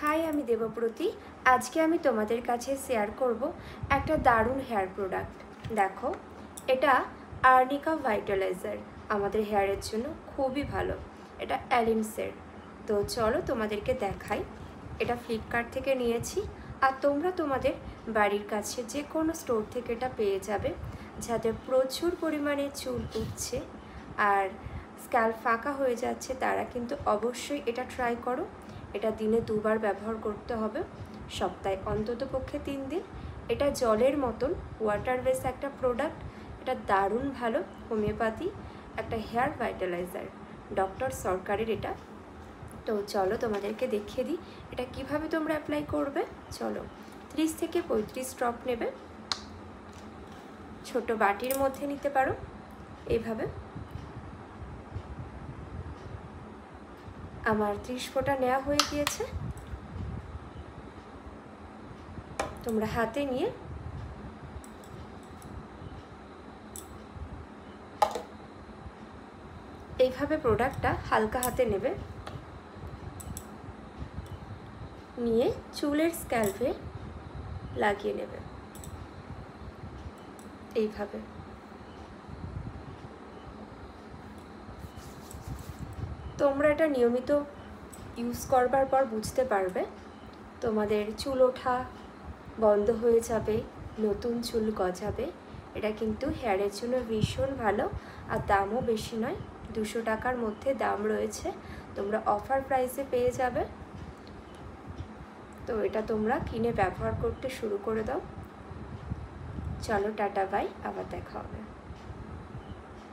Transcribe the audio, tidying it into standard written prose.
High, আমি দেবপ্রতি। আজকে আমি তোমাদের কাছে শেয়ার করব একটা দারুণ হেয়ার প্রোডাক্ট। দেখো, এটা আর্নিকা ভাইটালাইজার আমাদের হেয়ারের জন্য খুবই ভালো। এটা অ্যালিন্সের। তো চলো তোমাদেরকে দেখাই। এটা ফ্লিপকার্ট থেকে নিয়েছি, আর তোমরা তোমাদের বাড়ির কাছে যে কোনো স্টোর থেকে এটা পেয়ে যাবে। যাদের প্রচুর পরিমাণে চুল উঠছে আর স্ক্যাল্প ফাঁকা হয়ে যাচ্ছে, তারা কিন্তু অবশ্যই এটা ট্রাই করো। এটা দিনে 2 বার ব্যবহার করতে হবে, সপ্তাহে অন্তত পক্ষে 3 দিন। এটা জলের মতন ওয়াটার বেস একটা প্রোডাক্ট। এটা দারুণ ভালো হোমিওপ্যাথি একটা হেয়ার ভাইটালাইজার, ডক্টর সরকারের এটা। তো চলো তোমাদেরকে দেখিয়ে দিই এটা কিভাবে তোমরা অ্যাপ্লাই করবে। চলো, 30 থেকে 35 ড্রপ নেবে। ছোট বাটির মধ্যে নিতে পারো এইভাবে। আমার 30 ফোঁটা নেওয়া হয়ে গিয়েছে। তোমরা হাতে নিয়ে এইভাবে প্রোডাক্টটা হালকা হাতে নেবে, নিয়ে চুলের স্ক্যাল্পে লাগিয়ে নেবে এইভাবে। তোমরা এটা নিয়মিত ইউজ করবার পর বুঝতে পারবে তোমাদের চুল ওঠা বন্ধ হয়ে যাবে, নতুন চুল গজাবে। এটা কিন্তু হেয়ারের জন্য ভীষণ ভালো, আর দামও বেশি নয়, 200 টাকার মধ্যে দাম রয়েছে। তোমরা অফার প্রাইসে পেয়ে যাবে। তো এটা তোমরা কিনে ব্যবহার করতে শুরু করে দাও। চলো, টাটা বাই, আবার দেখা হবে।